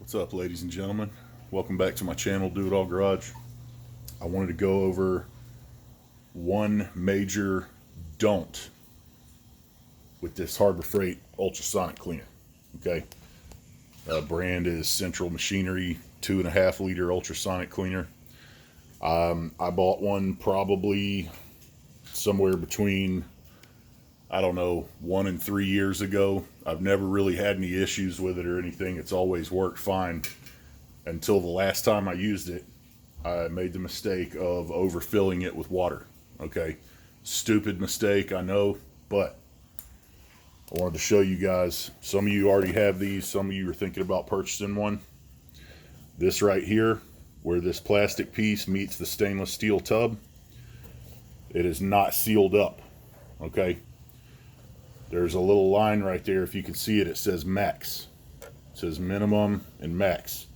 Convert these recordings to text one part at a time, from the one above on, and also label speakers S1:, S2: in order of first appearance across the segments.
S1: What's up, ladies and gentlemen? Welcome back to my channel, Do It All Garage. I wanted to go over one major don't with this Harbor Freight Ultrasonic cleaner. Okay, brand is Central Machinery 2.5 liter ultrasonic cleaner. I bought one probably somewhere between, I don't know, 1 and 3 years ago. I've never really had any issues with it or anything. It's always worked fine until the last time I used it. I made the mistake of overfilling it with water. Okay, stupid mistake, I know, but I wanted to show you guys. Some of you already have these, some of you are thinking about purchasing one. This right here, where this plastic piece meets the stainless steel tub, it is not sealed up. Okay, there's a little line right there. If you can see it, it says max. It says minimum and max.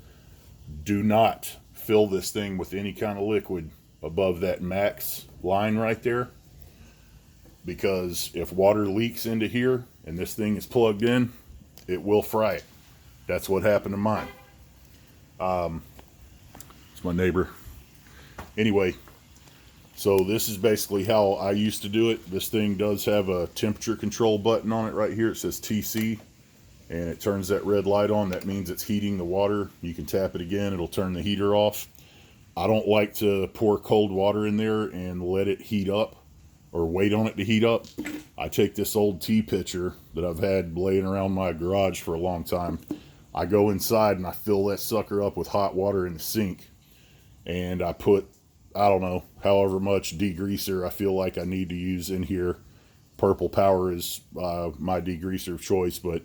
S1: Do not fill this thing with any kind of liquid above that max line right there, because if water leaks into here and this thing is plugged in, it will fry it. That's what happened to mine. It's my neighbor. Anyway, so this is basically how I used to do it. This thing does have a temperature control button on it right here. It says TC, and it turns that red light on. That means it's heating the water. You can tap it again, it'll turn the heater off. I don't like to pour cold water in there and let it heat up or wait on it to heat up. I take this old tea pitcher that I've had laying around my garage for a long time. I go inside and I fill that sucker up with hot water in the sink, and I put, I don't know, however much degreaser I feel like I need to use in here. Purple Power is my degreaser of choice, but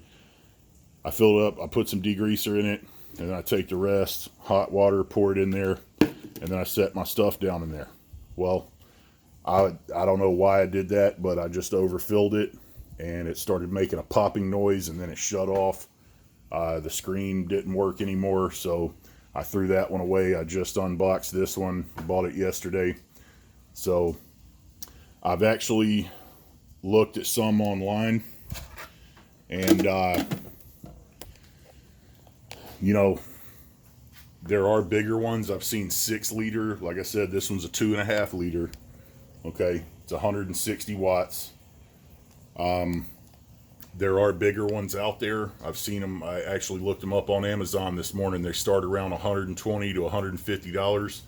S1: I fill it up, I put some degreaser in it, and then I take the rest, hot water, pour it in there, and then I set my stuff down in there. Well, I don't know why I did that, but I just overfilled it, and it started making a popping noise, and then it shut off. The screen didn't work anymore, so I threw that one away. I just unboxed this one, bought it yesterday. So I've actually looked at some online, and you know, there are bigger ones. I've seen 6 liter. Like I said, this one's a 2.5 liter. Okay, it's 160 watts. There are bigger ones out there. I've seen them. I actually looked them up on Amazon this morning. They start around $120 to $150.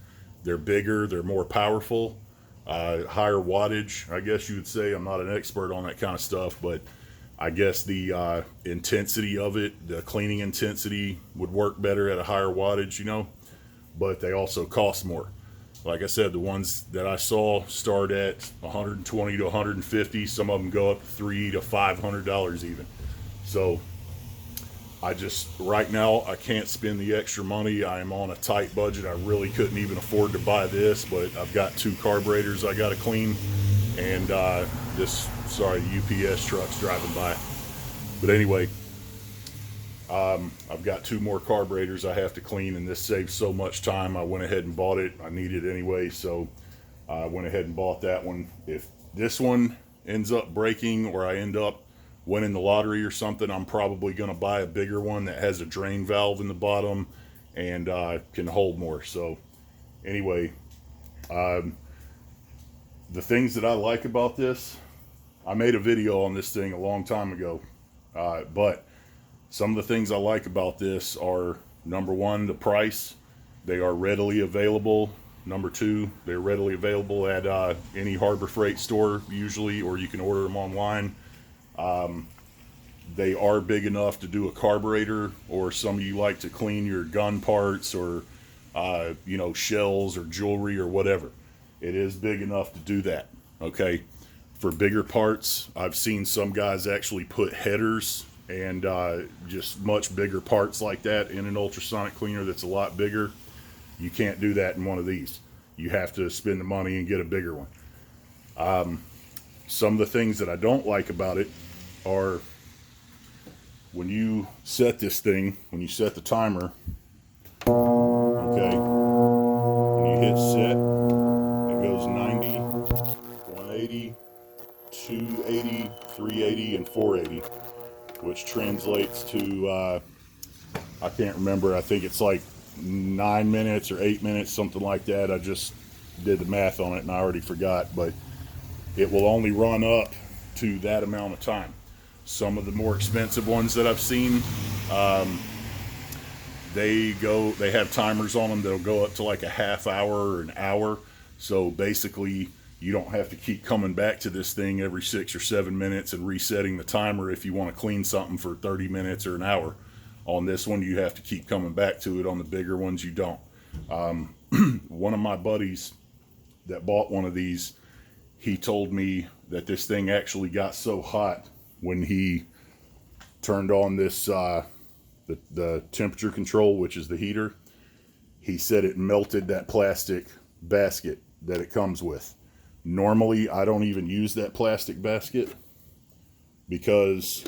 S1: They're bigger, they're more powerful, higher wattage, I guess you would say. I'm not an expert on that kind of stuff, but I guess the intensity of it, the cleaning intensity, would work better at a higher wattage, you know, but they also cost more. Like I said, the ones that I saw start at $120 to $150. Some of them go up to $300 to $500 even. So I just, right now, I can't spend the extra money. I am on a tight budget. I really couldn't even afford to buy this, but I've got 2 carburetors I got to clean, and this, sorry, UPS truck's driving by. But anyway, I've got 2 more carburetors I have to clean, and this saves so much time. I went ahead and bought it. I need it anyway, so I went ahead and bought that one. If this one ends up breaking, or I end up winning the lottery or something, I'm probably going to buy a bigger one that has a drain valve in the bottom and can hold more. So anyway, the things that I like about this, I made a video on this thing a long time ago, but some of the things I like about this are, number 1, the price. They are readily available. Number 2, they're readily available at any Harbor Freight store usually, or you can order them online. They are big enough to do a carburetor, or some of you like to clean your gun parts, or you know, shells or jewelry or whatever. It is big enough to do that. Okay, for bigger parts, I've seen some guys actually put headers and just much bigger parts like that in an ultrasonic cleaner that's a lot bigger. You can't do that in one of these. You have to spend the money and get a bigger one. Some of the things that I don't like about it are, when you set this thing, when you set the timer, okay, when you hit set, it goes 90, 180, 280, 380, and 480, which translates to I can't remember. I think it's like 9 minutes or 8 minutes, something like that. I just did the math on it and I already forgot, but it will only run up to that amount of time. Some of the more expensive ones that I've seen, they have timers on them that'll go up to like a half hour or an hour. So basically, you don't have to keep coming back to this thing every 6 or 7 minutes and resetting the timer if you want to clean something for 30 minutes or an hour. On this one, you have to keep coming back to it. On the bigger ones, you don't. One of my buddies that bought one of these, he told me that this thing actually got so hot when he turned on this the temperature control, which is the heater. He said it melted that plastic basket that it comes with. Normally, I don't even use that plastic basket because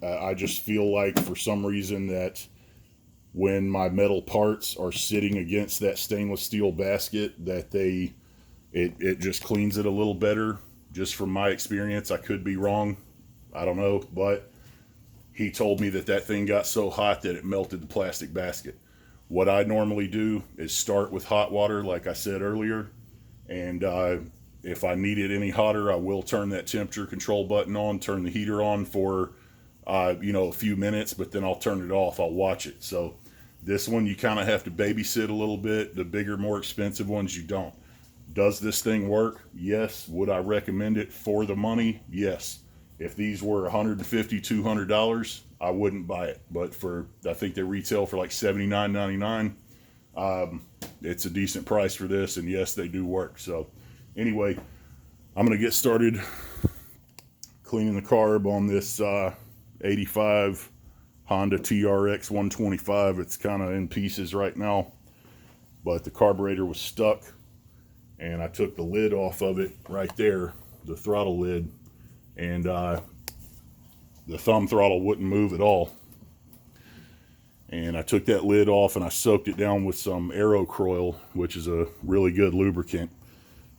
S1: I just feel like for some reason that when my metal parts are sitting against that stainless steel basket, that it just cleans it a little better. Just from my experience, I could be wrong. I don't know, but he told me that that thing got so hot that it melted the plastic basket. What I normally do is start with hot water, like I said earlier, and if I need it any hotter, I will turn that temperature control button on, turn the heater on for a few minutes, but then I'll turn it off. I'll watch it. So this one you kind of have to babysit a little bit. The bigger, more expensive ones, you don't. Does this thing work? Yes. Would I recommend it for the money? Yes. If these were $150, $200, I wouldn't buy it. But I think they retail for like $79.99. It's a decent price for this, and yes, they do work. So anyway, I'm going to get started cleaning the carb on this 85 Honda TRX 125. It's kind of in pieces right now, but the carburetor was stuck, and I took the lid off of it right there, the throttle lid, and the thumb throttle wouldn't move at all. And I took that lid off and I soaked it down with some Aerocroil, which is a really good lubricant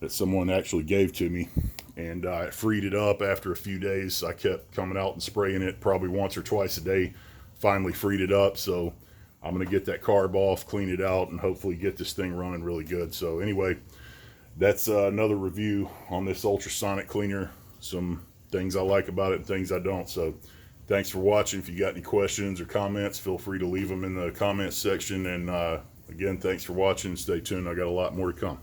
S1: that someone actually gave to me. And I freed it up after a few days. I kept coming out and spraying it probably once or twice a day. Finally freed it up, so I'm going to get that carb off, clean it out, and hopefully get this thing running really good. So anyway, that's another review on this ultrasonic cleaner. Some things I like about it and things I don't. So thanks for watching. If you got any questions or comments, feel free to leave them in the comments section. And again, thanks for watching. Stay tuned. I got a lot more to come.